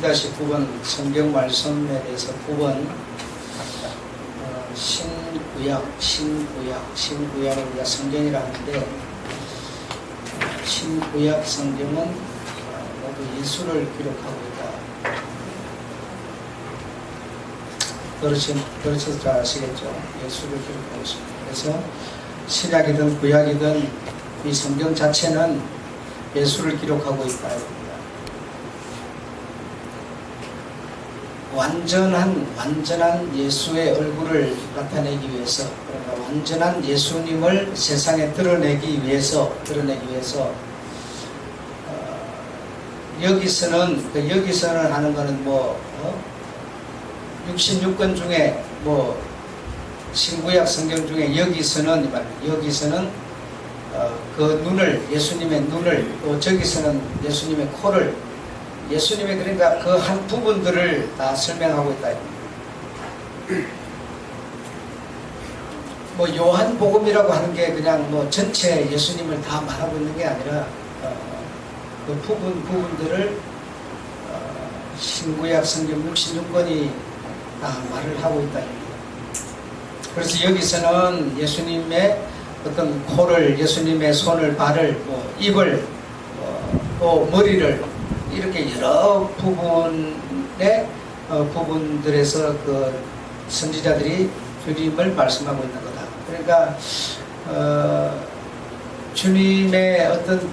1-9번 성경 말씀에 대해서 9번 신구약을 우리가 성경이라 하는데, 신구약 성경은 모두 예수를 기록하고 있다. 그렇죠. 잘 아시겠죠? 예수를 기록하고 있습니다. 그래서 신약이든 구약이든 이 성경 자체는 예수를 기록하고 있다. 완전한 예수의 얼굴을 나타내기 위해서, 그러니까 완전한 예수님을 세상에 드러내기 위해서 여기서는 하는 거는 66권 중에 신구약 성경 중에 여기서는 그 눈을, 예수님의 눈을, 또 저기서는 예수님의 코를, 예수님의, 그러니까 그 한 부분들을 다 설명하고 있다. 요한복음이라고 하는 게 그냥 전체 예수님을 다 말하고 있는 게 아니라 그 부분들을 신구약 성경 66권이 다 말을 하고 있다. 그래서 여기서는 예수님의 어떤 코를, 예수님의 손을, 발을, 입을, 또 머리를, 이렇게 여러 부분들에서 그 선지자들이 주님을 말씀하고 있는 거다. 그러니까 주님의 어떤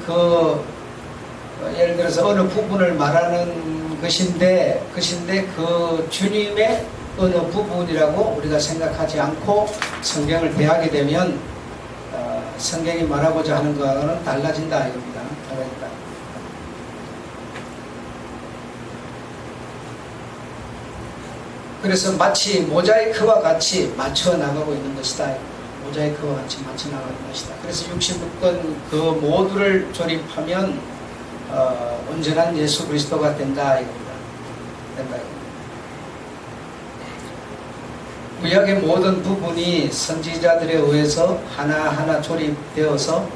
예를 들어서 어느 부분을 말하는 것인데 그 주님의 어느 부분이라고 우리가 생각하지 않고 성경을 대하게 되면 성경이 말하고자 하는 것과는 달라진다 이겁니다. 그래서 마치 모자이크와 같이 맞춰 나가고 있는 것이다. 모자이크와 같이 맞춰 나가는 것이다. 그래서 66권 그 모두를 조립하면 온전한 예수 그리스도가 된다 이겁니다. 구약의 모든 부분이 선지자들에 의해서 하나하나 조립되어서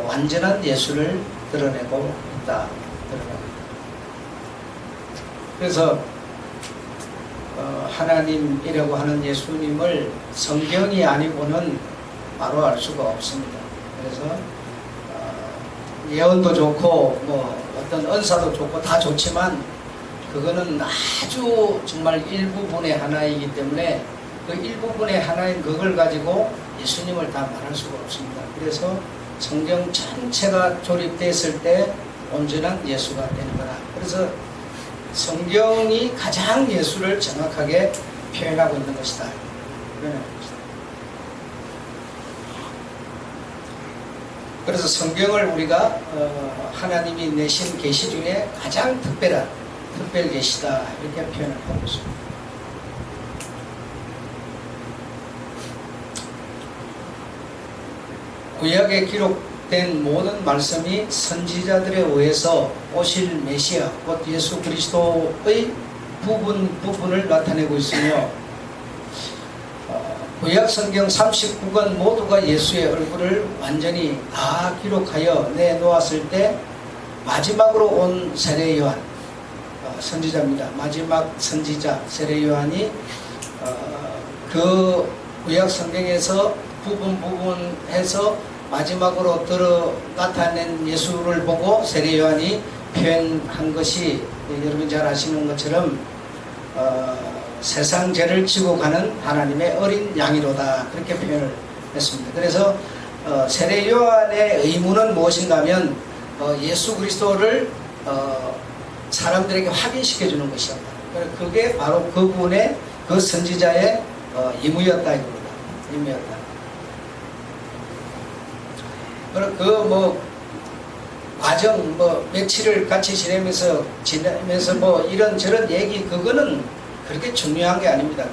완전한 예수를 드러내고 있다. 그래서 하나님이라고 하는 예수님을 성경이 아니고는 바로 알 수가 없습니다. 그래서 예언도 좋고 어떤 은사도 좋고 다 좋지만 그거는 아주 정말 일부분의 하나이기 때문에 그 일부분의 하나인 그걸 가지고 예수님을 다 말할 수가 없습니다. 그래서 성경 전체가 조립됐을 때 온전한 예수가 되는 거다. 그래서 성경이 가장 예수를 정확하게 표현하고 있는 것이다. 그래서 성경을 우리가 하나님이 내신 계시 중에 가장 특별 계시다 이렇게 표현을 하고 있습니다. 구약에 기록된 모든 말씀이 선지자들에 의해서 오실 메시아, 곧 예수 그리스도의 부분을 나타내고 있으며 구약 성경 39권 모두가 예수의 얼굴을 완전히 다 기록하여 내놓았을 때 마지막으로 온 세례 요한 선지자입니다. 마지막 선지자 세례 요한이 그 구약 성경에서 부분해서 마지막으로 나타낸 예수를 보고 세례 요한이 표현한 것이 여러분 잘 아시는 것처럼 세상 죄를 지고 가는 하나님의 어린 양이로다 그렇게 표현을 했습니다. 그래서 세례 요한의 의무는 무엇인가 하면 예수 그리스도를 사람들에게 확인시켜 주는 것이었다. 그게 바로 그분의 그 선지자의 임무였다 이겁니다. 임무였다. 과정 며칠을 같이 지내면서 이런저런 얘기 그거는 그렇게 중요한 게 아닙니다.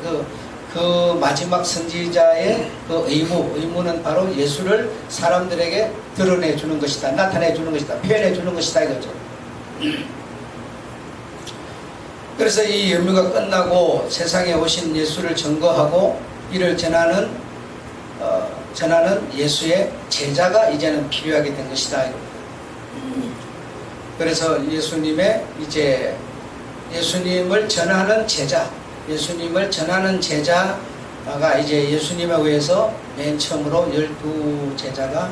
그 마지막 선지자의 그 의무는 바로 예수를 사람들에게 드러내 주는 것이다. 나타내 주는 것이다. 표현해 주는 것이다 이거죠. 그래서 이 연휴가 끝나고 세상에 오신 예수를 증거하고 이를 전하는 예수의 제자가 이제는 필요하게 된 것이다. 그래서 예수님을 전하는 제자가 이제 예수님에 의해서 맨 처음으로 12제자가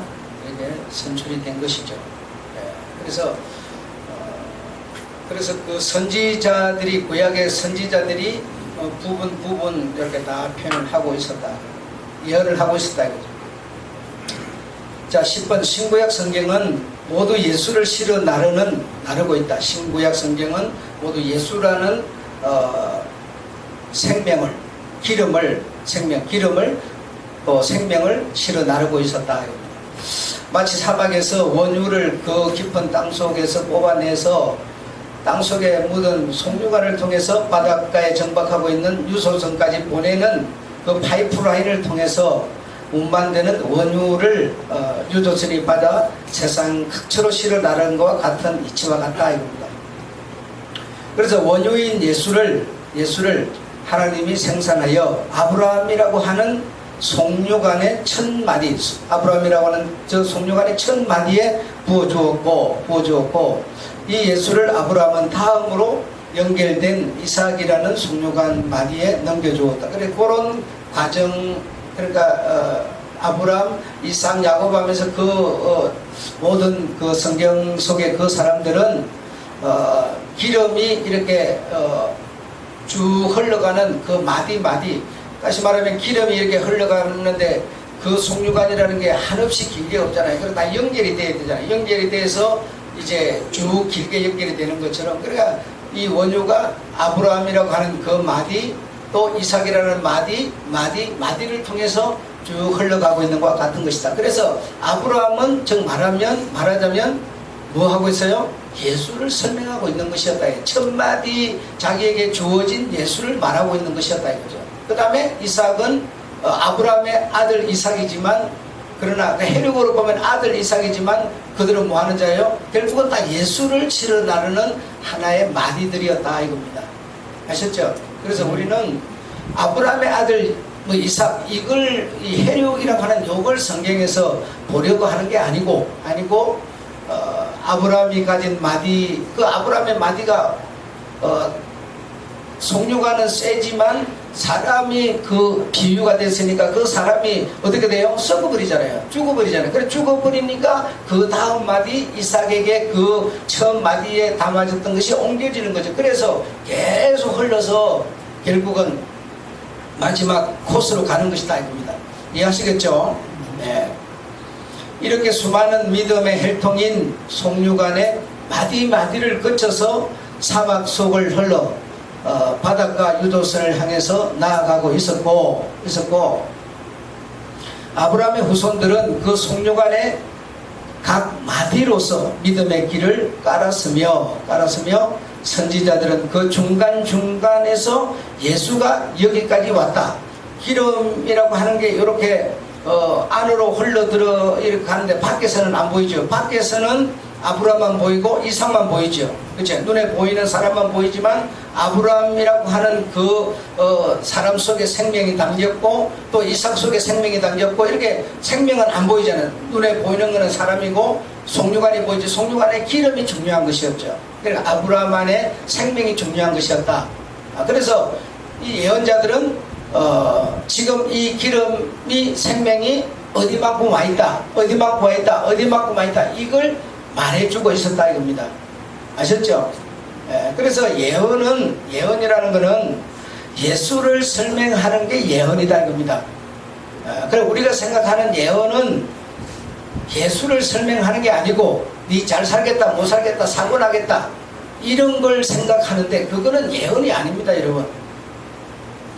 이제 선출이 된 것이죠. 그래서 그 선지자들이, 구약의 선지자들이 부분 이렇게 다 표현을 하고 있었다. 예언을 하고 있었다. 자, 10번 신구약 성경은 모두 예수를 실어 나르고 있다. 신구약 성경은 모두 예수라는 기름을 실어 나르고 있었다. 마치 사막에서 원유를 그 깊은 땅 속에서 뽑아내서 땅 속에 묻은 송유관을 통해서 바닷가에 정박하고 있는 유소선까지 보내는 그 파이프라인을 통해서 운반되는 원유를 유조선이 받아 세상 각처로 실어 나르는 것과 같은 이치와 같다 이겁니다. 그래서 원유인 예수를 하나님이 생산하여 아브라함이라고 하는 송유관의 첫 마디, 아브라함이라고 하는 저 송유관의 첫 마디에 부어주었고 이 예수를 아브라함은 다음으로 연결된 이삭이라는 송유관 마디에 넘겨주었다. 그래 그런 과정, 그러니까 아브라함, 이삭, 야곱 하면서 모든 그 성경 속의 그 사람들은 기름이 이렇게 쭉 흘러가는 그 마디, 다시 말하면 기름이 이렇게 흘러가는데 그 송유관이라는 게 한없이 길게 없잖아요. 그래서 다 연결이 돼야 되잖아요. 연결이 돼서 이제 쭉 길게 연결이 되는 것처럼, 그러니까 이 원유가 아브라함이라고 하는 그 마디, 또 이삭이라는 마디를 통해서 쭉 흘러가고 있는 것과 같은 것이다. 그래서 아브라함은 즉 말하자면 뭐 하고 있어요? 예수를 설명하고 있는 것이었다. 첫 마디 자기에게 주어진 예수를 말하고 있는 것이었다 이거죠. 그 다음에 이삭은 아브라함의 아들 이삭이지만, 그러나 해력으로 보면 아들 이삭이지만 그들은 뭐 하는 자예요? 결국은 다 예수를 실어 나르는 하나의 마디들이었다 이겁니다. 아셨죠? 그래서 우리는 아브라함의 아들 이삭, 이걸 이 해력이라고 하는 요걸 성경에서 보려고 하는 게 아니고 아브라함이 가진 마디, 그 아브라함의 마디가 송유관은 세지만 사람이 그 비유가 됐으니까 그 사람이 어떻게 돼요? 썩어버리잖아요. 죽어버리잖아요. 그래 죽어버리니까 그 다음 마디 이삭에게 그 처음 마디에 담아졌던 것이 옮겨지는 거죠. 그래서 계속 흘러서 결국은 마지막 코스로 가는 것이다 이겁니다. 이해하시겠죠? 네. 이렇게 수많은 믿음의 혈통인 송유관의 마디를 거쳐서 사막 속을 흘러 바닷가 유도선을 향해서 나아가고 있었고 아브라함의 후손들은 그 송유관의 각 마디로서 믿음의 길을 깔았으며 선지자들은 그 중간에서 예수가 여기까지 왔다. 기름이라고 하는 게 이렇게 안으로 흘러들어 이렇게 가는데 밖에서는 안 보이죠. 밖에서는 아브라함만 보이고 이삭만 보이죠. 그렇죠? 눈에 보이는 사람만 보이지만 아브라함이라고 하는 그 사람 속에 생명이 담겼고 또 이삭 속에 생명이 담겼고 이렇게 생명은 안 보이잖아요. 눈에 보이는 것은 사람이고 송유관이 보이지. 송유관의 기름이 중요한 것이었죠. 그러니까 아브라함 안에 생명이 중요한 것이었다. 그래서 이 예언자들은 지금 이 기름이 생명이 어디만큼 와있다, 이걸 말해주고 있었다 이겁니다. 아셨죠? 그래서 예언이라는 것은 예수를 설명하는 게 예언이다 이겁니다. 그리고 우리가 생각하는 예언은 예수를 설명하는 게 아니고 니 잘 살겠다, 못 살겠다, 사고 나겠다 이런 걸 생각하는데 그거는 예언이 아닙니다 여러분.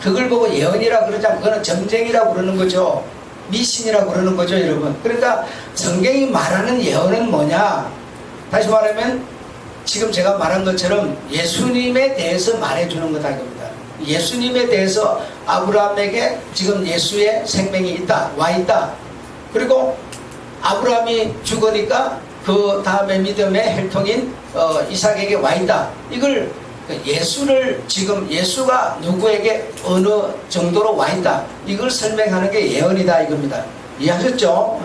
그걸 보고 예언이라고 그러자면 그거는 점쟁이라고 그러는 거죠. 미신이라고 그러는 거죠 여러분. 그러니까 성경이 말하는 예언은 뭐냐, 다시 말하면 지금 제가 말한 것처럼 예수님에 대해서 말해주는 거다 이겁니다. 예수님에 대해서 아브라함에게 지금 예수의 생명이 있다, 와 있다. 그리고 아브라함이 죽으니까 그 다음에 믿음의 혈통인 이삭에게 와 있다. 이걸 예수를 지금 예수가 누구에게 어느 정도로 와 있다, 이걸 설명하는 게 예언이다 이겁니다. 이해하셨죠?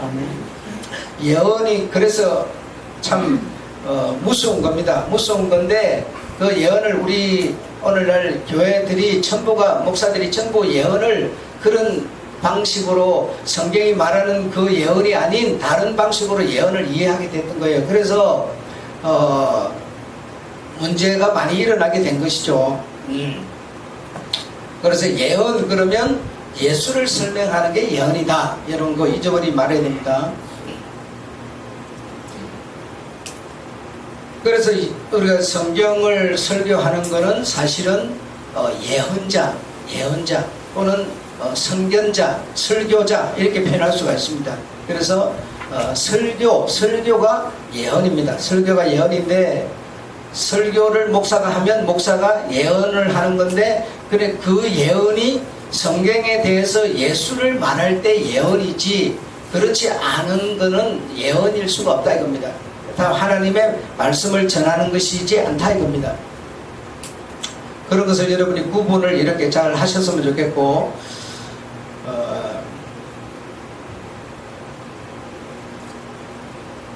예언이 그래서 참 무서운 겁니다. 무서운 건데 그 예언을 우리 오늘날 교회들이 전부가, 목사들이 전부 예언을 그런 방식으로 성경이 말하는 그 예언이 아닌 다른 방식으로 예언을 이해하게 됐던 거예요. 그래서 문제가 많이 일어나게 된 것이죠. 그래서 예언 그러면 예수를 설명하는 게 예언이다, 이런 거 잊어버리지 말아야 됩니다. 그래서 우리가 성경을 설교하는 것은 사실은 예언자 또는 선견자, 설교자 이렇게 표현할 수가 있습니다. 그래서 설교가 예언입니다. 설교가 예언인데, 설교를 목사가 하면 목사가 예언을 하는 건데, 그래 그 예언이 성경에 대해서 예수를 말할 때 예언이지, 그렇지 않은 것은 예언일 수가 없다 이겁니다. 다 하나님의 말씀을 전하는 것이지 않다 이겁니다. 그런 것을 여러분이 구분을 이렇게 잘 하셨으면 좋겠고,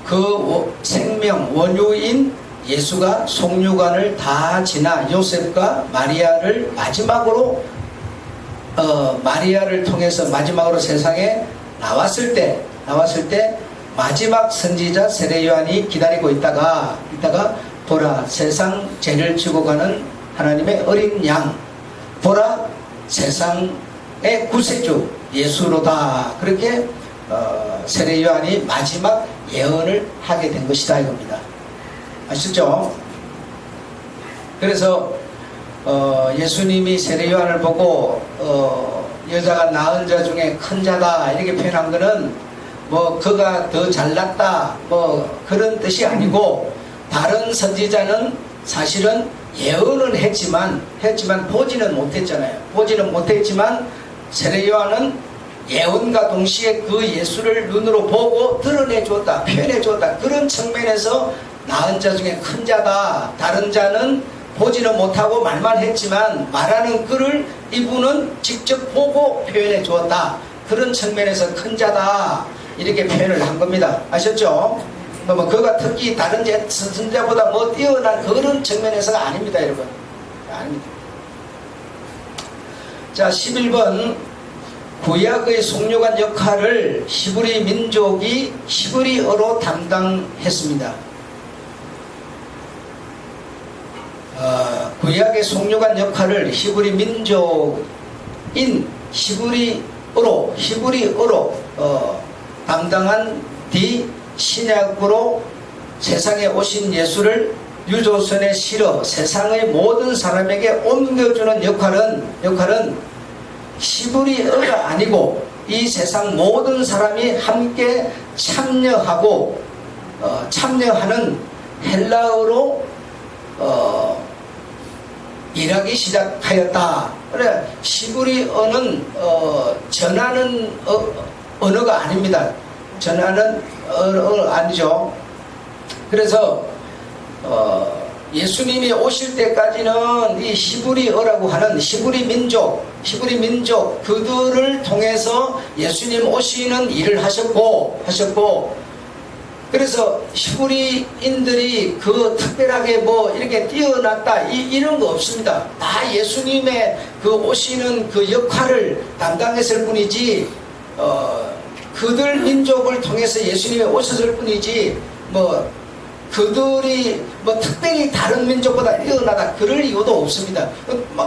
그 생명 원유인 예수가 속류관을 다 지나 요셉과 마리아를 마지막으로 마리아를 통해서 마지막으로 세상에 나왔을 때 마지막 선지자 세례 요한이 기다리고 있다가 보라 세상 죄를 지고 가는 하나님의 어린 양, 보라 세상의 구세주 예수로다, 그렇게 세례 요한이 마지막 예언을 하게 된 것이다 이겁니다. 아시죠? 그래서 예수님이 세례 요한을 보고 여자가 낳은 자 중에 큰 자다 이렇게 표현한 것은 뭐 그가 더 잘났다 뭐 그런 뜻이 아니고, 다른 선지자는 사실은 예언은 했지만 보지는 못했잖아요. 보지는 못했지만 세례 요한은 예언과 동시에 그 예수를 눈으로 보고 드러내 주었다, 표현해 주었다. 그런 측면에서 낳은 자 중에 큰 자다. 다른 자는 보지는 못하고 말만 했지만 말하는 글을 이분은 직접 보고 표현해 주었다. 그런 측면에서 큰 자다 이렇게 표현을 한 겁니다. 아셨죠? 뭐 그가 특히 다른 선지자보다 뭐 뛰어난 그런 측면에서가 아닙니다 여러분. 아닙니다. 자 11번, 구약의 속류관 역할을 히브리 민족이 히브리어로 담당했습니다. 구약의 속류관 역할을 히브리 민족인 히브리어로 담당한 뒤 신약으로 세상에 오신 예수를 유조선에 실어 세상의 모든 사람에게 옮겨주는 역할은 히브리어가 아니고 이 세상 모든 사람이 함께 참여하는 헬라어로 일하기 시작하였다. 그래 히브리어는 전하는 언어가 아닙니다. 전하는 언어 아니죠. 그래서 예수님이 오실 때까지는 이 히브리어라고 하는 히브리 민족 그들을 통해서 예수님 오시는 일을 하셨고 그래서 히브리인들이 그 특별하게 뭐 이렇게 뛰어났다 이런 거 없습니다. 다 예수님의 그 오시는 그 역할을 담당했을 뿐이지 그들 민족을 통해서 예수님이 오셨을 뿐이지 뭐 그들이 뭐 특별히 다른 민족보다 뛰어나다 그럴 이유도 없습니다.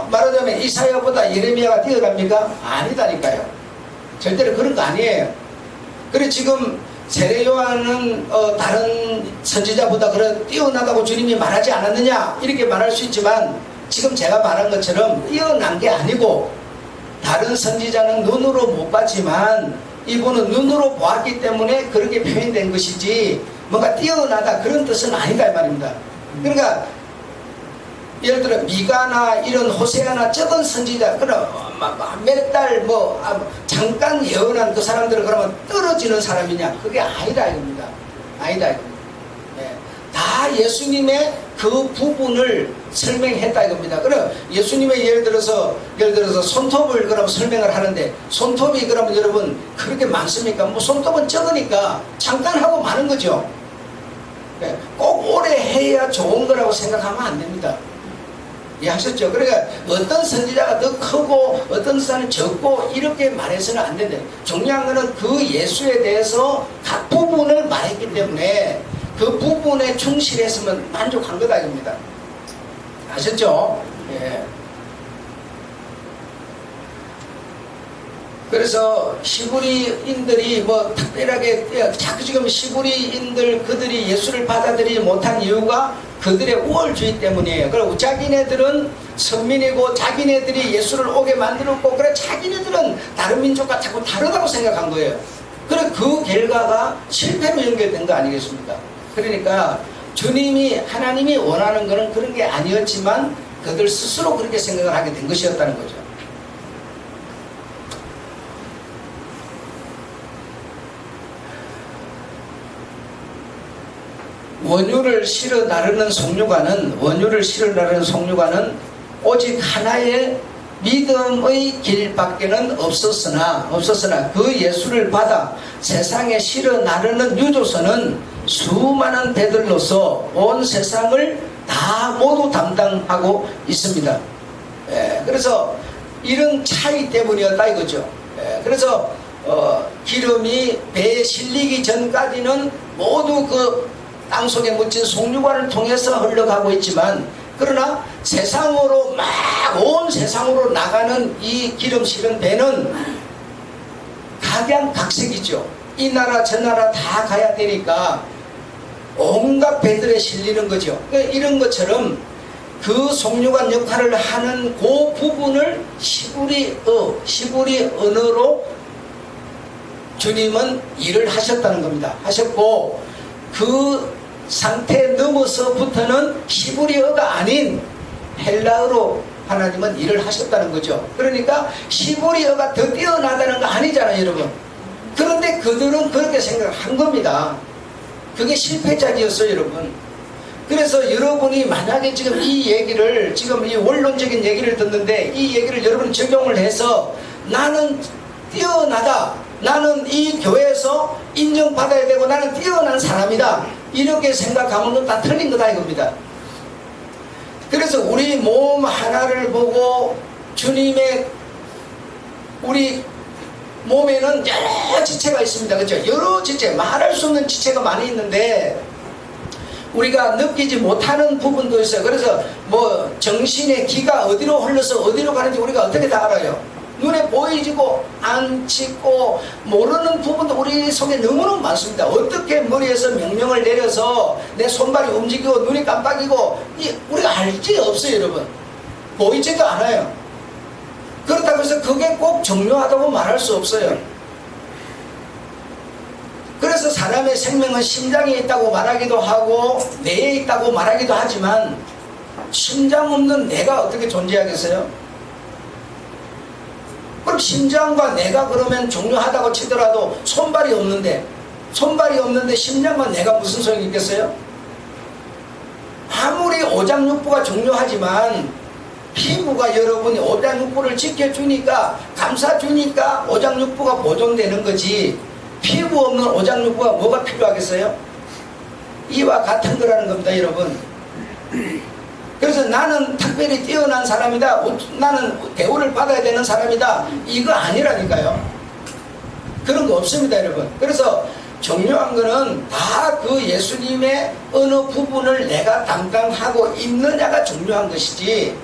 말하자면 이사야보다 예레미야가 뛰어납니까? 아니다니까요. 절대로 그런 거 아니에요. 그래 지금 세례 요한은 다른 선지자보다 그런 뛰어나다고 주님이 말하지 않았느냐 이렇게 말할 수 있지만, 지금 제가 말한 것처럼 뛰어난 게 아니고 다른 선지자는 눈으로 못 봤지만 이분은 눈으로 보았기 때문에 그렇게 표현된 것이지 뭔가 뛰어나다 그런 뜻은 아니다 이 말입니다. 그러니까 예를 들어 미가나 이런 호세아나 적은 선지자 그럼 몇 달 잠깐 예언한 그 사람들은 그러면 떨어지는 사람이냐? 그게 아니다 이겁니다. 아니다 이겁니다. 네. 다 예수님의 그 부분을 설명했다 이겁니다. 그럼 예수님의 예를 들어서 손톱을 그럼 설명을 하는데 손톱이 그러면 여러분 그렇게 많습니까? 뭐 손톱은 적으니까 잠깐 하고 마는 거죠. 꼭 오래 해야 좋은 거라고 생각하면 안 됩니다. 이해하셨죠? 그러니까 어떤 선지자가 더 크고 어떤 선지자는 적고 이렇게 말해서는 안 된다. 중요한 거는 그 예수에 대해서 각 부분을 말했기 때문에 그 부분에 충실했으면 만족한 거다 이겁니다. 아셨죠? 예. 그래서 시부리인들이 뭐 특별하게 자꾸 지금 시부리인들 그들이 예수를 받아들이지 못한 이유가 그들의 우월주의 때문이에요. 그리고 자기네들은 선민이고 자기네들이 예수를 오게 만들었고 그래 자기네들은 다른 민족과 자꾸 다르다고 생각한 거예요. 그래 그 결과가 실패로 연결된 거 아니겠습니까? 그러니까 주님이 하나님이 원하는 것은 그런 게 아니었지만 그들 스스로 그렇게 생각을 하게 된 것이었다는 거죠. 원유를 실어 나르는 속류관은 오직 하나의 믿음의 길밖에는 없었으나 그 예수를 받아 세상에 실어 나르는 유조선은 수많은 배들로서 온 세상을 다 모두 담당하고 있습니다. 그래서 이런 차이 때문이었다 이거죠. 그래서 기름이 배에 실리기 전까지는 모두 그 땅속에 묻힌 속류관을 통해서 흘러가고 있지만 그러나 세상으로 막 온 세상으로 나가는 이 기름 실은 배는 각양각색이죠. 이 나라 저 나라 다 가야 되니까 온갖 배들에 실리는 거죠. 이런 것처럼 그 속류관 역할을 하는 그 부분을 시부리 언어로 주님은 일을 하셨다는 겁니다. 하셨고 그 상태 넘어서부터는 시부리어가 아닌 헬라어로 하나님은 일을 하셨다는 거죠. 그러니까 시부리어가 더 뛰어나다는 거 아니잖아요 여러분. 그런데 그들은 그렇게 생각한 겁니다. 그게 실패작이었어요 여러분. 그래서 여러분이 만약에 지금 이 얘기를 지금 이 원론적인 얘기를 듣는데 이 얘기를 여러분 적용을 해서 나는 뛰어나다, 나는 이 교회에서 인정받아야 되고 나는 뛰어난 사람이다 이렇게 생각하면 다 틀린 거다 이겁니다. 그래서 우리 몸 하나를 보고 주님의 우리 몸에는 여러 지체가 있습니다. 그렇죠? 여러 지체, 말할 수 없는 지체가 많이 있는데 우리가 느끼지 못하는 부분도 있어요. 그래서 뭐 정신의 기가 어디로 흘러서 어디로 가는지 우리가 어떻게 다 알아요? 눈에 보이지고 안 찍고 모르는 부분도 우리 속에 너무너무 많습니다. 어떻게 머리에서 명령을 내려서 내 손발이 움직이고 눈이 깜빡이고 우리가 알지 없어요 여러분. 보이지도 않아요. 그렇다고 해서 그게 꼭 중요하다고 말할 수 없어요. 그래서 사람의 생명은 심장에 있다고 말하기도 하고 뇌에 있다고 말하기도 하지만 심장 없는 뇌가 어떻게 존재하겠어요? 그럼 심장과 뇌가 그러면 중요하다고 치더라도 손발이 없는데 심장과 뇌가 무슨 소용이 있겠어요? 아무리 오장육부가 중요하지만 피부가 여러분이 오장육부를 지켜주니까 감싸주니까 오장육부가 보존되는 거지 피부 없는 오장육부가 뭐가 필요하겠어요? 이와 같은 거라는 겁니다 여러분. 그래서 나는 특별히 뛰어난 사람이다, 나는 대우를 받아야 되는 사람이다 이거 아니라니까요. 그런 거 없습니다 여러분. 그래서 중요한 거는 다 그 예수님의 어느 부분을 내가 담당하고 있느냐가 중요한 것이지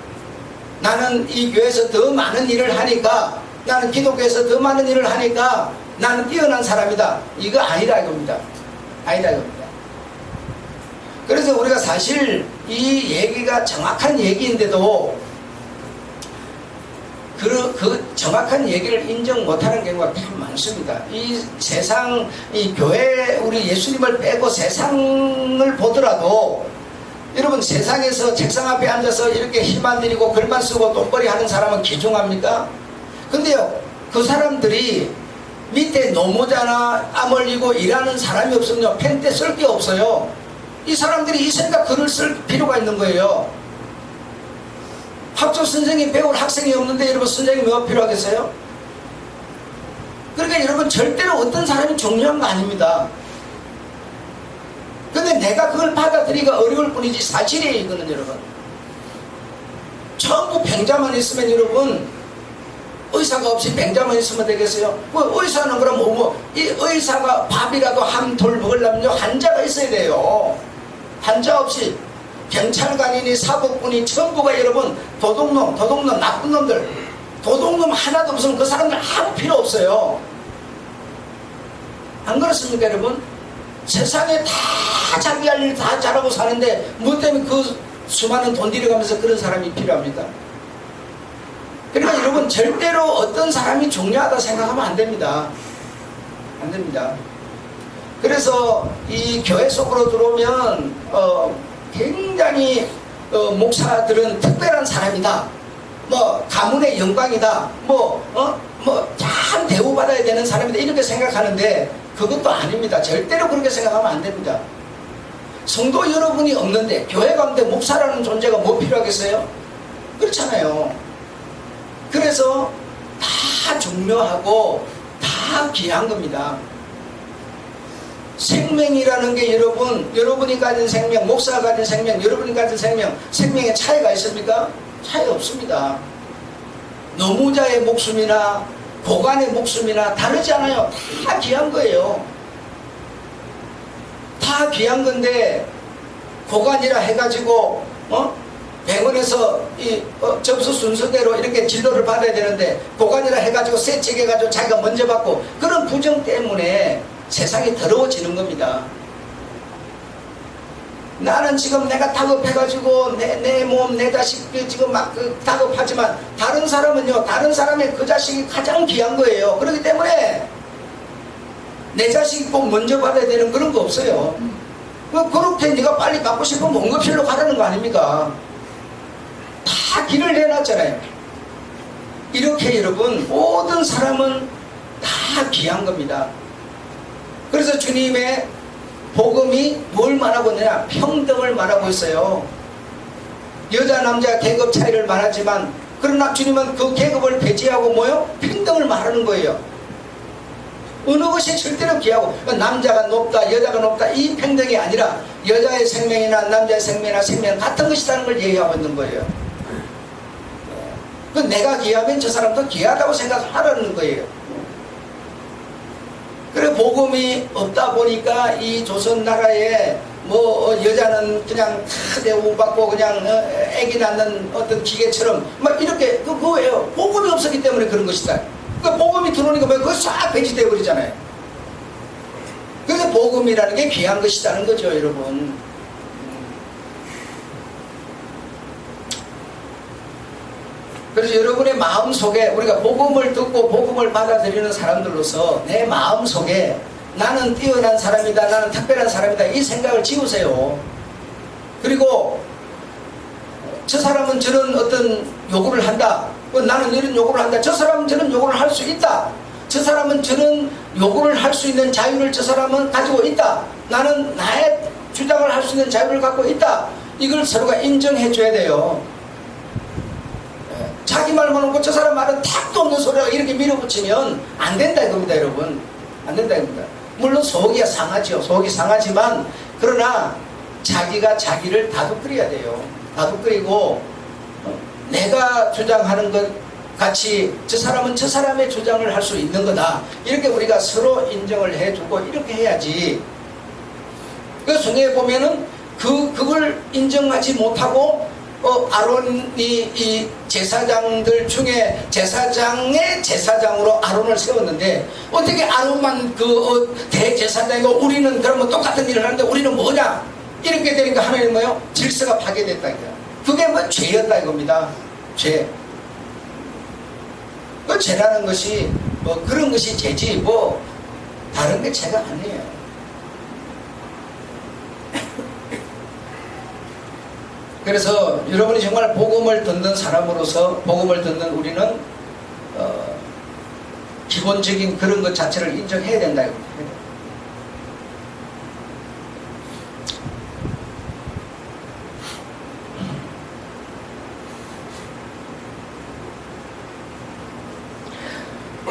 나는 이 교회에서 더 많은 일을 하니까 나는 기독교에서 더 많은 일을 하니까 나는 뛰어난 사람이다 이거 아니라 이겁니다. 아니다 이겁니다. 그래서 우리가 사실 이 얘기가 정확한 얘기인데도 그 정확한 얘기를 인정 못하는 경우가 참 많습니다. 이 세상, 이 교회, 우리 예수님을 빼고 세상을 보더라도 여러분 세상에서 책상 앞에 앉아서 이렇게 힘 안 들이고 글만 쓰고 돈벌이 하는 사람은 귀중합니까? 근데요 그 사람들이 밑에 노무자나 땀 흘리고 일하는 사람이 없으면요 펜때 쓸 게 없어요. 이 사람들이 있으니까 글을 쓸 필요가 있는 거예요. 학교 선생님이 배울 학생이 없는데 여러분 선생님이 뭐가 필요하겠어요? 그러니까 여러분 절대로 어떤 사람이 중요한 거 아닙니다. 근데 내가 그걸 받아들이기가 어려울 뿐이지 사실이에요. 이거는 여러분 전부 병자만 있으면 여러분 의사가 없이 병자만 있으면 되겠어요? 의사는 그럼 이 의사가 밥이라도 한 돌 먹으려면 환자가 있어야 돼요. 환자 없이 경찰관이니 사법군이 전부가 여러분 도둑놈 나쁜 놈들 도둑놈 하나도 없으면 그 사람들 아무 필요 없어요. 안 그렇습니까 여러분? 세상에 다 자기 할 일 다 잘하고 사는데 뭐 때문에 그 수많은 돈 들여가면서 그런 사람이 필요합니까? 그러니까 여러분 절대로 어떤 사람이 중요하다 생각하면 안 됩니다. 안 됩니다. 그래서 이 교회 속으로 들어오면 굉장히 목사들은 특별한 사람이다. 가문의 영광이다. 참 대우받아야 되는 사람이다. 이렇게 생각하는데 그것도 아닙니다. 절대로 그렇게 생각하면 안 됩니다. 성도 여러분이 없는데 교회 가운데 목사라는 존재가 뭐 필요하겠어요? 그렇잖아요. 그래서 다 중요하고 다 귀한 겁니다. 생명이라는 게 여러분이 가진 생명, 목사가 가진 생명, 여러분이 가진 생명에 차이가 있습니까? 차이가 없습니다. 노무자의 목숨이나 고관의 목숨이나 다르지 않아요. 다 귀한 거예요. 다 귀한 건데 고관이라 해가지고 병원에서 접수 순서대로 이렇게 진료를 받아야 되는데 고관이라 해가지고 세척해가지고 자기가 먼저 받고 그런 부정 때문에 세상이 더러워지는 겁니다. 나는 지금 내가 다급해가지고 내 몸, 내 자식 지금 막 다급하지만 다른 사람은요, 다른 사람의 그 자식이 가장 귀한 거예요. 그렇기 때문에 내 자식이 꼭 먼저 받아야 되는 그런 거 없어요. 그렇게 네가 빨리 받고 싶으면 응급실로 가라는 거 아닙니까? 다 길을 내놨잖아요. 이렇게 여러분 모든 사람은 다 귀한 겁니다. 그래서 주님의 복음이 뭘 말하고 있느냐? 평등을 말하고 있어요. 여자 남자 계급 차이를 말하지만 그러나 주님은 그 계급을 배제하고 뭐요? 평등을 말하는 거예요. 어느 것이 절대로 귀하고 남자가 높다 여자가 높다 이 평등이 아니라 여자의 생명이나 남자의 생명이나 생명은 같은 것이라는 걸 얘기하고 있는 거예요. 내가 귀하면 저 사람도 귀하다고 생각하라는 거예요. 그래 복음이 없다 보니까 이 조선 나라에 여자는 그냥 다 대우받고 그냥 애기 낳는 어떤 기계처럼 막 이렇게 그거예요. 복음이 없었기 때문에 그런 것이다. 그러니까 복음이 들어오니까 그거 싹 배제되어 버리잖아요. 그래서 복음이라는 게 귀한 것이라는 거죠, 여러분. 그래서 여러분의 마음속에 우리가 복음을 듣고 복음을 받아들이는 사람들로서 내 마음속에 나는 뛰어난 사람이다, 나는 특별한 사람이다 이 생각을 지우세요. 그리고 저 사람은 저런 어떤 요구를 한다, 나는 이런 요구를 한다, 저 사람은 저런 요구를 할 수 있다, 저 사람은 저런 요구를 할 수 있는 자유를 저 사람은 가지고 있다, 나는 나의 주장을 할 수 있는 자유를 갖고 있다. 이걸 서로가 인정해 줘야 돼요. 자기 말만 하고 저 사람 말은 탁도 없는 소리가 이렇게 밀어붙이면 안 된다 이겁니다, 여러분. 안 된다 이겁니다. 물론 속이 상하죠. 속이 상하지만 그러나 자기가 자기를 다독거려야 돼요. 다독거리고 내가 주장하는 것 같이 저 사람은 저 사람의 주장을 할 수 있는 거다. 이렇게 우리가 서로 인정을 해주고 이렇게 해야지. 그 성경에 보면은 그걸 인정하지 못하고 아론이 이 제사장들 중에 제사장의 제사장으로 아론을 세웠는데 어떻게 아론만 대제사장이고 우리는 그러면 똑같은 일을 하는데 우리는 뭐냐? 이렇게 되니까 하나님 뭐요? 질서가 파괴됐다 이거야. 그게 죄였다 이겁니다. 죄. 그 죄라는 것이 그런 것이 죄지 다른 게 죄가 아니에요. 그래서 여러분이 정말 복음을 듣는 사람으로서 복음을 듣는 우리는 기본적인 그런 것 자체를 인정해야 된다.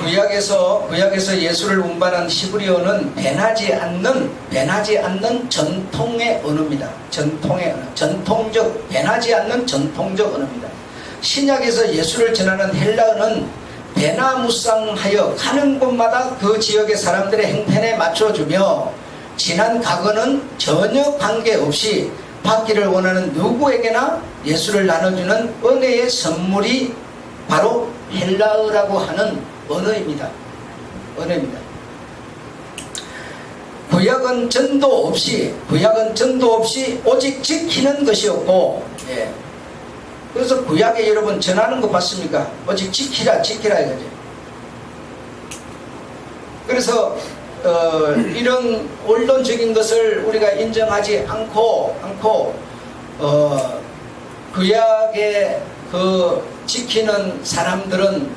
구약에서 예수를 운반한 히브리어는 변하지 않는 전통의 언어입니다. 전통의 언어, 전통적, 변하지 않는 전통적 언어입니다. 신약에서 예수를 전하는 헬라어는 변화무쌍하여 가는 곳마다 그 지역의 사람들의 행편에 맞춰주며 지난 과거는 전혀 관계없이 받기를 원하는 누구에게나 예수를 나눠주는 은혜의 선물이 바로 헬라어라고 하는 언어입니다. 구약은 전도 없이 오직 지키는 것이었고, 예. 그래서 구약에 여러분 전하는 거 봤습니까? 오직 지키라 이거죠. 그래서 이런 원론적인 것을 우리가 인정하지 않고 구약에 그 지키는 사람들은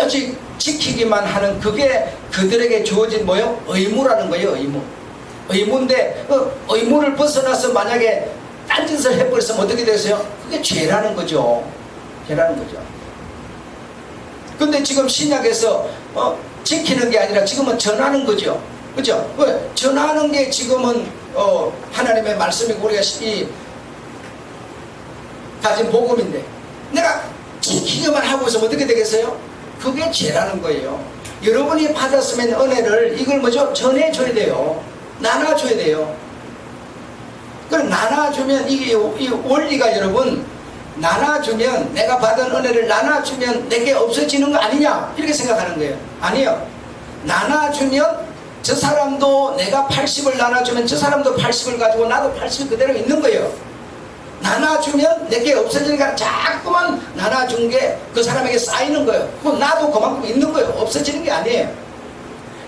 오직 지키기만 하는 그게 그들에게 주어진 뭐요? 의무라는 거예요. 의무인데 의무를 벗어나서 만약에 딴짓을 해버렸으면 어떻게 되세요? 그게 죄라는 거죠. 근데 지금 신약에서 지키는 게 아니라 지금은 전하는 거죠. 그죠? 왜? 전하는 게 지금은 하나님의 말씀이고 우리가 가진 복음인데 내가 지키기만 하고 있으면 어떻게 되겠어요? 그게 죄라는 거예요. 여러분이 받았으면 은혜를 이걸 뭐죠? 전해줘야 돼요. 나눠줘야 돼요. 그럼 나눠주면 이 원리가 여러분, 나눠주면 내가 받은 은혜를 나눠주면 내게 없어지는 거 아니냐 이렇게 생각하는 거예요. 아니요. 나눠주면 저 사람도 내가 80을 나눠주면 저 사람도 80을 가지고 나도 80이 그대로 있는 거예요. 나눠주면 내게 없어지니까 자꾸만 나눠준 게 그 사람에게 쌓이는 거예요. 그럼 나도 그만큼 있는 거예요. 없어지는 게 아니에요.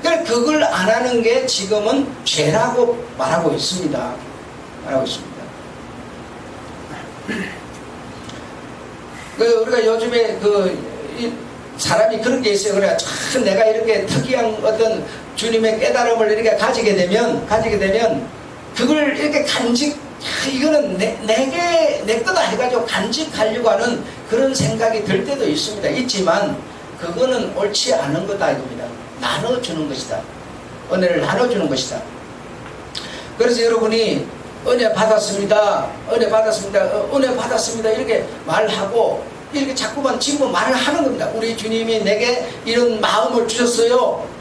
그러니까 그걸 안 하는 게 지금은 죄라고 말하고 있습니다. 우리가 요즘에 사람이 그런 게 있어요. 그래 참 내가 이렇게 특이한 어떤 주님의 깨달음을 이렇게 가지게 되면 그걸 이렇게 이거는 내 거다 해가지고 간직하려고 하는 그런 생각이 들 때도 있지만 그거는 옳지 않은 거다 이겁니다. 나눠주는 것이다. 은혜를 나눠주는 것이다. 그래서 여러분이 은혜 받았습니다 이렇게 말하고 이렇게 자꾸만 지금 말을 하는 겁니다. 우리 주님이 내게 이런 마음을 주셨어요.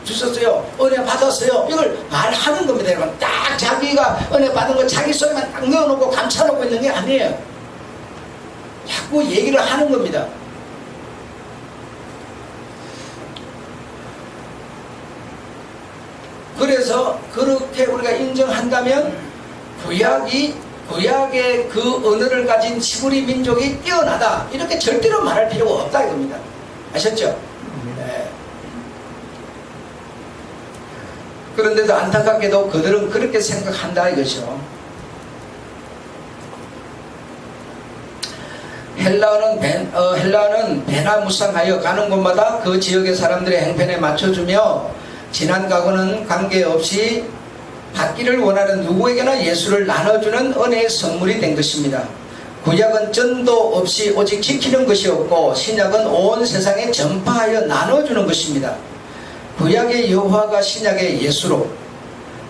은혜 받았어요. 이걸 말하는 겁니다. 여러분 딱 자기가 은혜 받은 거 자기 속에만 딱 넣어놓고 감춰놓고 있는 게 아니에요. 자꾸 얘기를 하는 겁니다. 그래서 그렇게 우리가 인정한다면 구약의 그 언어를 가진 히브리 민족이 뛰어나다 이렇게 절대로 말할 필요가 없다 이겁니다. 아셨죠? 네. 그런데도 안타깝게도 그들은 그렇게 생각한다 이거죠. 헬라어는 변화무쌍하여 가는 곳마다 그 지역의 사람들의 행편에 맞춰주며 지난 과거는 관계없이 받기를 원하는 누구에게나 예수를 나눠주는 은혜의 선물이 된 것입니다. 구약은 전도 없이 오직 지키는 것이었고 신약은 온 세상에 전파하여 나눠주는 것입니다. 구약의 여호와가 신약의 예수로,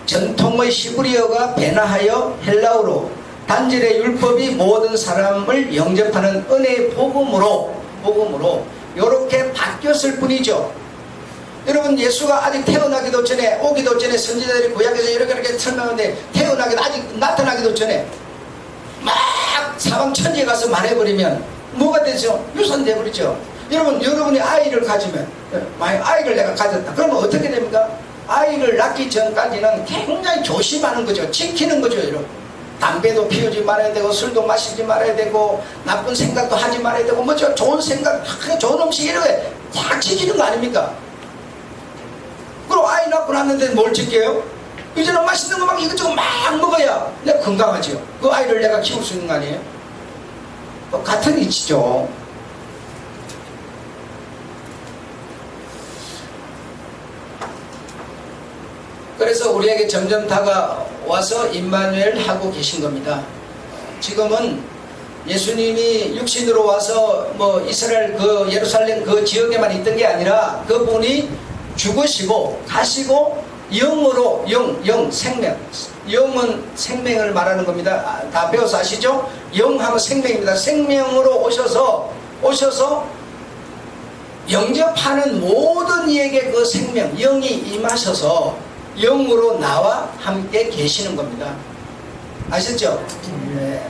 전통의 히브리어가 변화하여 헬라어로, 단절의 율법이 모든 사람을 영접하는 은혜의 복음으로 이렇게 바뀌었을 뿐이죠. 여러분 예수가 아직 태어나기도 전에 오기도 전에 선지자들이 구약에서 이렇게 설명하는데 아직 나타나기도 전에 막 사방천지에 가서 말해버리면 뭐가 되죠? 유산돼버리죠. 여러분이 아이를 가지면 아이를 내가 가졌다 그러면 어떻게 됩니까? 아이를 낳기 전까지는 굉장히 조심하는 거죠. 지키는 거죠. 여러분 담배도 피우지 말아야 되고 술도 마시지 말아야 되고 나쁜 생각도 하지 말아야 되고 뭐죠? 좋은 생각 좋은 음식 이렇게 다 지키는 거 아닙니까? 그리고 아이 낳고 났는데 뭘 지켜요? 이제는 맛있는 거 막 이것저것 막 먹어야 내가 건강하죠. 그 아이를 내가 키울 수 있는 거 아니에요? 같은 이치죠. 그래서 우리에게 점점 다가와서 임마누엘 하고 계신 겁니다. 지금은 예수님이 육신으로 와서 뭐 이스라엘 그 예루살렘 그 지역에만 있던 게 아니라 그분이 죽으시고 가시고 영으로 영 생명, 영은 생명을 말하는 겁니다. 다 배워서 아시죠? 영하면 생명입니다. 생명으로 오셔서 영접하는 모든 이에게 그 생명, 영이 임하셔서 영으로 나와 함께 계시는 겁니다. 아셨죠? 네.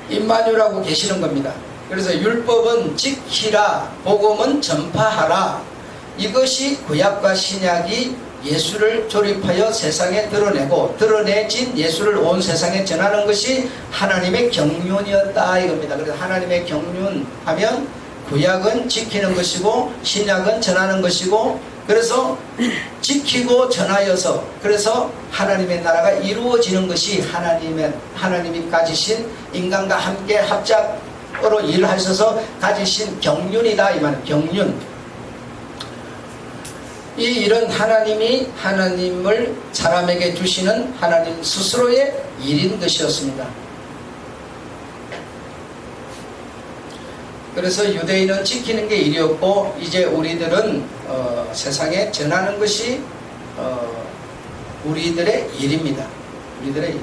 임마누엘하고 계시는 겁니다. 그래서 율법은 지키라, 복음은 전파하라. 이것이 구약과 신약이 예수를 조립하여 세상에 드러내고 드러내진 예수를 온 세상에 전하는 것이 하나님의 경륜이었다 이겁니다. 그래서 하나님의 경륜하면 구약은 지키는 것이고 신약은 전하는 것이고, 그래서 지키고 전하여서 그래서 하나님의 나라가 이루어지는 것이 하나님이 가지신 인간과 함께 합작으로 일하셔서 가지신 경륜이다 이 말은 경륜. 이 일은 하나님을 사람에게 주시는 하나님 스스로의 일인 것이었습니다. 그래서 유대인은 지키는 게 일이었고, 이제 우리들은 세상에 전하는 것이 우리들의 일입니다. 우리들의 일.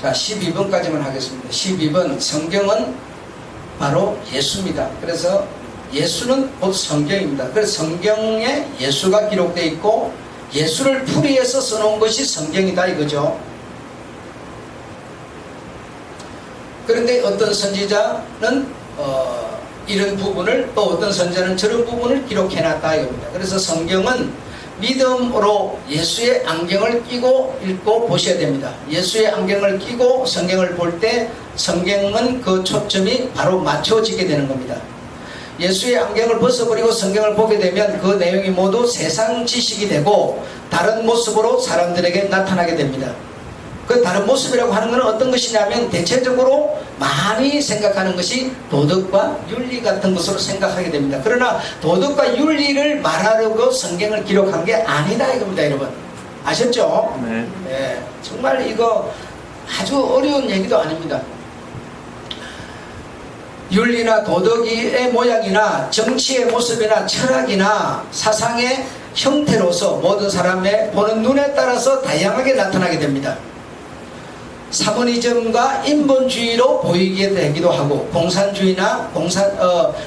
자, 12번까지만 하겠습니다. 12번, 성경은 바로 예수입니다. 그래서 예수는 곧 성경입니다. 그래서 성경에 예수가 기록되어 있고 예수를 풀이해서 써놓은 것이 성경이다 이거죠. 그런데 어떤 선지자는 이런 부분을, 또 어떤 선지자는 저런 부분을 기록해놨다 이겁니다. 그래서 성경은 믿음으로 예수의 안경을 끼고 읽고 보셔야 됩니다. 예수의 안경을 끼고 성경을 볼 때 성경은 그 초점이 바로 맞춰지게 되는 겁니다. 예수의 안경을 벗어버리고 성경을 보게 되면 그 내용이 모두 세상 지식이 되고 다른 모습으로 사람들에게 나타나게 됩니다. 그 다른 모습이라고 하는 것은 어떤 것이냐면 대체적으로 많이 생각하는 것이 도덕과 윤리 같은 것으로 생각하게 됩니다. 그러나 도덕과 윤리를 말하려고 성경을 기록한 게 아니다 이겁니다, 여러분. 아셨죠? 네. 네, 정말 이거 아주 어려운 얘기도 아닙니다. 윤리나 도덕의 모양이나 정치의 모습이나 철학이나 사상의 형태로서 모든 사람의 보는 눈에 따라서 다양하게 나타나게 됩니다. 사모니즘과 인본주의로 보이게 되기도 하고,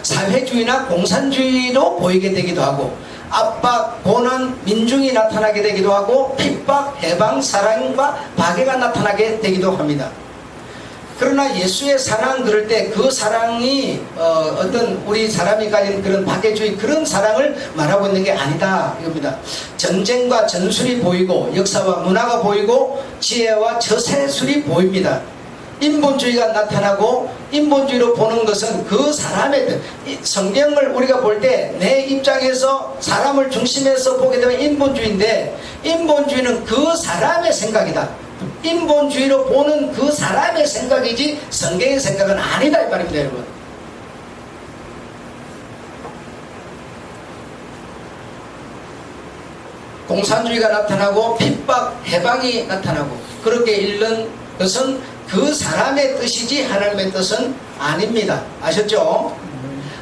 사회주의나 공산주의로 보이게 되기도 하고, 압박, 고난, 민중이 나타나게 되기도 하고, 핍박, 해방, 사랑과 박애가 나타나게 되기도 합니다. 그러나 예수의 사랑 들을 때 그 사랑이 어떤 우리 사람이 가진 그런 박애주의 그런 사랑을 말하고 있는 게 아니다 이겁니다. 전쟁과 전술이 보이고 역사와 문화가 보이고 지혜와 처세술이 보입니다. 인본주의가 나타나고, 인본주의로 보는 것은 그 사람의 성경을 우리가 볼 때 내 입장에서 사람을 중심에서 보게 되면 인본주의인데, 인본주의는 그 사람의 생각이다. 인본주의로 보는 그 사람의 생각이지 성경의 생각은 아니다 이 말입니다, 여러분. 공산주의가 나타나고 핍박, 해방이 나타나고 그렇게 읽는 것은 그 사람의 뜻이지 하나님의 뜻은 아닙니다. 아셨죠?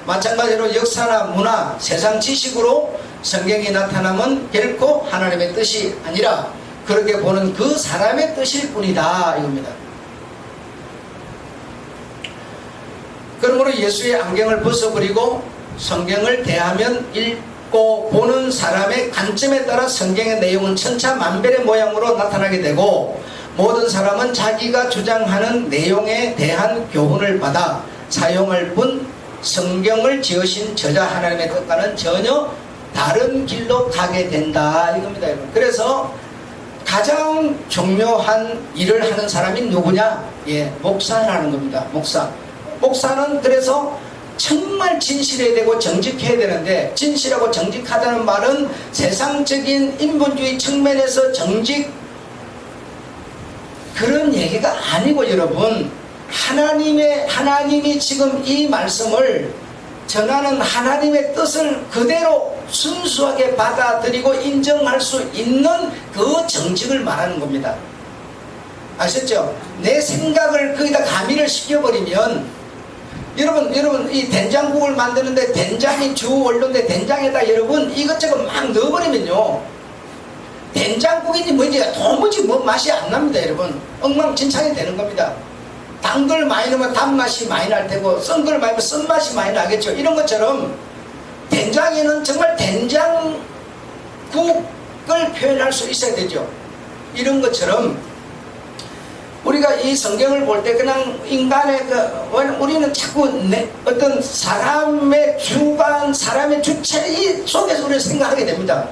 마찬가지로 역사나 문화, 세상 지식으로 성경이 나타나면 결코 하나님의 뜻이 아니라 그렇게 보는 그 사람의 뜻일 뿐이다 이겁니다. 그러므로 예수의 안경을 벗어버리고 성경을 대하면 읽고 보는 사람의 관점에 따라 성경의 내용은 천차만별의 모양으로 나타나게 되고, 모든 사람은 자기가 주장하는 내용에 대한 교훈을 받아 사용할 뿐 성경을 지으신 저자 하나님의 뜻과는 전혀 다른 길로 가게 된다 이겁니다, 여러분. 그래서 가장 중요한 일을 하는 사람이 누구냐? 목사라는 겁니다. 목사는 그래서 정말 진실해야 되고 정직해야 되는데, 진실하고 정직하다는 말은 세상적인 인본주의 측면에서 정직 그런 얘기가 아니고, 여러분, 하나님이 지금 이 말씀을 전하는 하나님의 뜻을 그대로 순수하게 받아들이고 인정할 수 있는 그 정직을 말하는 겁니다. 아셨죠? 내 생각을 거기다 가미를 시켜버리면 여러분 이 된장국을 만드는데 된장이 주 원료인데 된장에다 여러분 이것저것 막 넣어버리면요, 된장국인지 뭔지 도무지 뭐 맛이 안 납니다. 여러분 엉망진창이 되는 겁니다. 단 걸 많이 넣으면 단맛이 많이 날 테고 쓴 걸 많이 넣으면 쓴맛이 많이 나겠죠. 이런 것처럼 된장에는 정말 된장국을 표현할 수 있어야 되죠. 이런 것처럼 우리가 이 성경을 볼 때 그냥 인간의 우리는 자꾸 어떤 사람의 주관, 사람의 주체 속에서 우리가 생각하게 됩니다.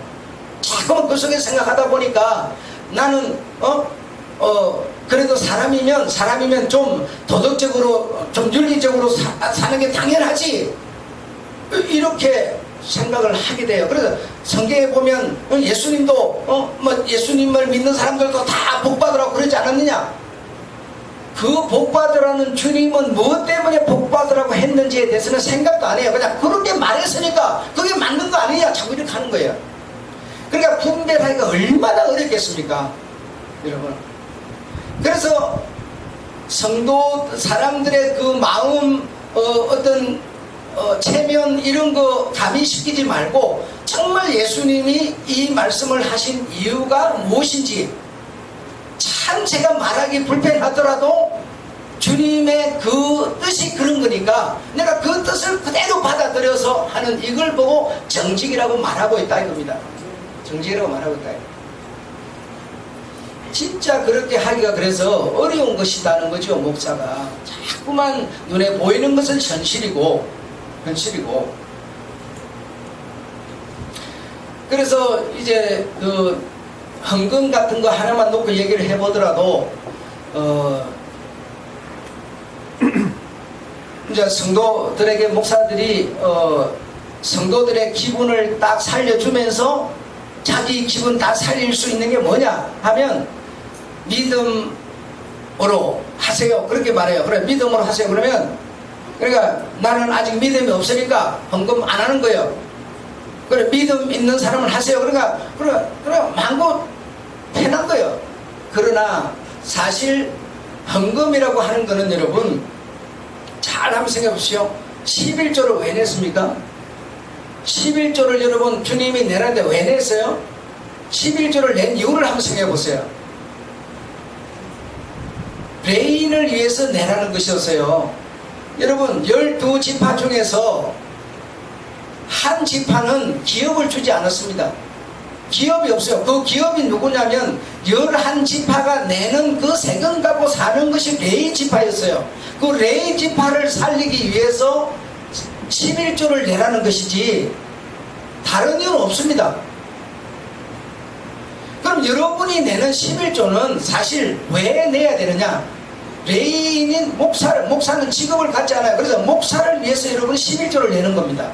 자꾸만 그 속에서 생각하다 보니까 나는 그래도 사람이면 좀 도덕적으로 좀 윤리적으로 사는 게 당연하지, 이렇게 생각을 하게 돼요. 그래서 성경에 보면 예수님도 예수님을 믿는 사람들도 다 복받으라고 그러지 않았느냐? 그 복받으라는 주님은 무엇 때문에 복받으라고 했는지에 대해서는 생각도 안 해요. 그냥 그렇게 말했으니까 그게 맞는 거 아니냐 자꾸 이렇게 하는 거예요. 그러니까 분별하기가 얼마나 어렵겠습니까, 여러분. 그래서 성도 사람들의 그 마음 어떤 체면 이런 거 가미시키지 말고 정말 예수님이 이 말씀을 하신 이유가 무엇인지, 참 제가 말하기 불편하더라도 주님의 그 뜻이 그런 거니까 내가 그 뜻을 그대로 받아들여서 하는 이걸 보고 정직이라고 말하고 있다 이겁니다. 정직이라고 말하고 있다. 진짜 그렇게 하기가 그래서 어려운 것이라는 거죠. 목사가 자꾸만 눈에 보이는 것은 현실이고 그래서 이제 그 헌금 같은 거 하나만 놓고 얘기를 해보더라도 이제 성도들에게 목사들이 성도들의 기분을 딱 살려주면서 자기 기분 다 살릴 수 있는 게 뭐냐 하면 믿음으로 하세요, 그렇게 말해요. 그래, 믿음으로 하세요. 그러니까 나는 아직 믿음이 없으니까 헌금 안 하는 거예요. 그래, 믿음 있는 사람은 하세요. 그러니까 망고 편한 거예요. 그러나 사실 헌금이라고 하는 거는 여러분 잘 한번 생각해 보십시오. 11조를 왜 냈습니까? 11조를 여러분 주님이 내라는데 왜 냈어요? 11조를 낸 이유를 한번 생각해 보세요. 레인을 위해서 내라는 것이었어요. 여러분 12지파 중에서 한 지파는 기업을 주지 않았습니다. 기업이 없어요. 그 기업이 누구냐면 11지파가 내는 그 세금 갖고 사는 것이 레위 지파였어요. 그 레위 지파를 살리기 위해서 11조를 내라는 것이지 다른 이유는 없습니다. 그럼 여러분이 내는 11조는 사실 왜 내야 되느냐? 레위인인 목사는 직업을 갖지 않아요. 그래서 목사를 위해서 여러분 11조를 내는 겁니다.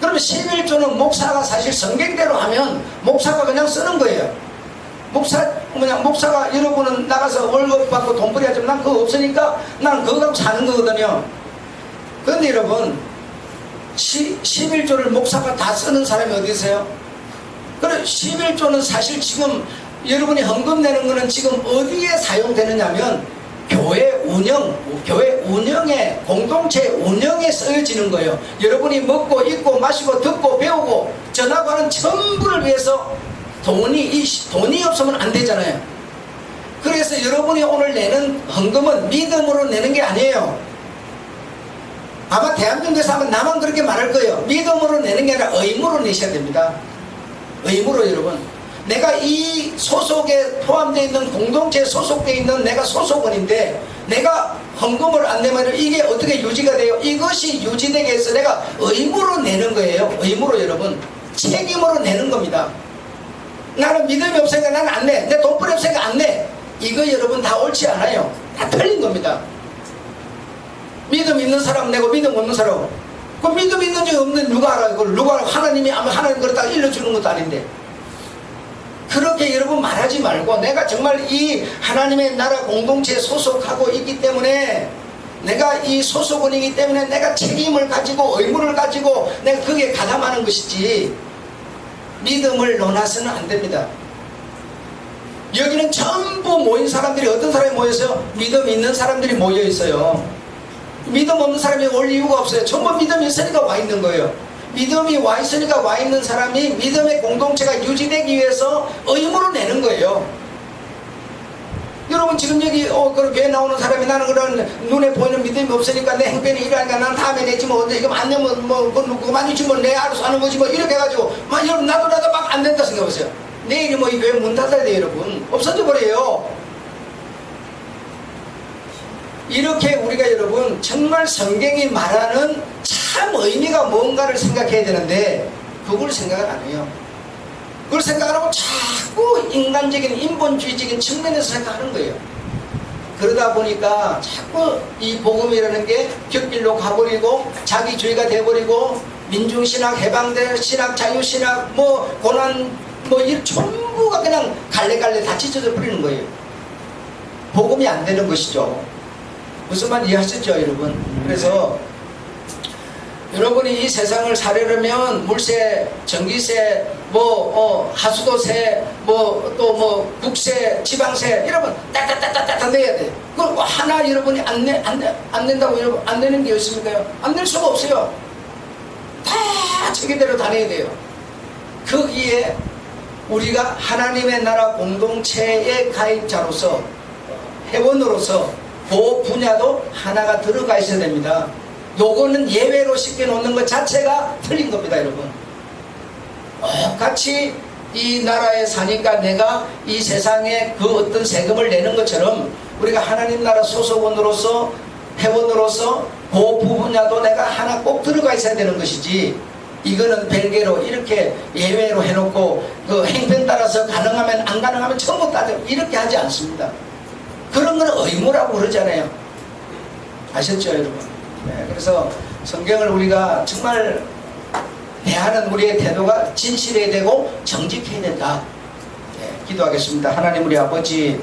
그러면 11조는 목사가 사실 성경대로 하면 목사가 그냥 쓰는 거예요. 목사가 여러분은 나가서 월급 받고 돈벌이 하지만 난 그거 없으니까 나는 그거 갖고 사는 거거든요. 그런데 여러분 11조를 목사가 다 쓰는 사람이 어디 있어요? 그래, 11조는 사실 지금 여러분이 헌금 내는 거는 지금 어디에 사용되느냐면 교회 운영에, 공동체 운영에 쓰여지는 거예요. 여러분이 먹고 입고 마시고 듣고 배우고 전하고 하는 전부를 위해서 돈이 없으면 안 되잖아요. 그래서 여러분이 오늘 내는 헌금은 믿음으로 내는 게 아니에요. 아마 대한민국에서 하면 나만 그렇게 말할 거예요. 믿음으로 내는 게 아니라 의무로 내셔야 됩니다. 의무로 여러분. 내가 이 소속에 포함되어 있는 공동체에 소속되어 있는 내가 소속원인데 내가 헌금을 안 내면 이게 어떻게 유지가 돼요? 이것이 유지되게 해서 내가 의무로 내는 거예요. 의무로 여러분. 책임으로 내는 겁니다. 나는 믿음이 없으니까 나는 안 내. 내 돈벌이 없으니까 안 내. 이거 여러분 다 옳지 않아요. 다 틀린 겁니다. 믿음 있는 사람 내고 믿음 없는 사람. 그 믿음 있는지 없는 누가 알아요? 그걸 누가 알아요? 하나님이 아마 하나님 그렇다고 일러주는 것도 아닌데. 그렇게 여러분 말하지 말고 내가 정말 이 하나님의 나라 공동체에 소속하고 있기 때문에 내가 이 소속원이기 때문에 내가 책임을 가지고 의무를 가지고 내가 거기에 가담하는 것이지 믿음을 논해서는 안 됩니다. 여기는 전부 모인 사람들이 어떤 사람이 모여서 믿음 있는 사람들이 모여 있어요. 믿음 없는 사람이 올 이유가 없어요. 전부 믿음이 있으니까 와 있는 거예요. 믿음이 와 있으니까 와 있는 사람이 믿음의 공동체가 유지되기 위해서 의무를 내는 거예요. 여러분 지금 여기 그런 교회 나오는 사람이 나는 그런 눈에 보이는 믿음이 없으니까 내 행편이 이러니까 난 다음에 내지 뭐 언제 이거 안 되면 뭐 그만이지 뭐 내 알아서 하는 거지 뭐 이렇게 해가지고 막 여러분 나도 막 안 된다 생각해보세요. 내일이 뭐 이 교회 문 닫아야 돼요 여러분. 없어져 버려요. 이렇게 우리가 여러분 정말 성경이 말하는 참 의미가 뭔가를 생각해야 되는데 그걸 생각을 안 해요. 그걸 생각 안 하고 자꾸 인간적인 인본주의적인 측면에서 생각하는 거예요. 그러다 보니까 자꾸 이 복음이라는 게 곁길로 가버리고 자기주의가 돼버리고 민중신학, 해방신학, 자유신학, 뭐 고난 뭐 이 전부가 그냥 갈래갈래 다 찢어져 버리는 거예요. 복음이 안 되는 것이죠. 무슨 말 이해하셨죠 여러분? 그래서 여러분이 이 세상을 살려면 물세, 전기세, 하수도세, 국세, 지방세 이러면 따따따따따 내야 돼. 그걸 하나 여러분이 안 낸다고 여러분 안 내는 게 있습니까? 안 낼 수가 없어요. 다 체계대로 다 내야 돼요. 거기에 우리가 하나님의 나라 공동체의 가입자로서 회원으로서 그 분야도 하나가 들어가 있어야 됩니다. 요거는 예외로 시켜놓는 것 자체가 틀린 겁니다 여러분. 같이 이 나라에 사니까 내가 이 세상에 그 어떤 세금을 내는 것처럼 우리가 하나님 나라 소속원으로서 회원으로서 그 부분야도 내가 하나 꼭 들어가 있어야 되는 것이지 이거는 별개로 이렇게 예외로 해놓고 그 행편 따라서 가능하면 안 가능하면 전부 따져 이렇게 하지 않습니다. 그런 거는 의무라고 그러잖아요. 아셨죠 여러분? 네, 그래서 성경을 우리가 정말 대하는 우리의 태도가 진실해야 되고 정직해야 된다. 네, 기도하겠습니다. 하나님 우리 아버지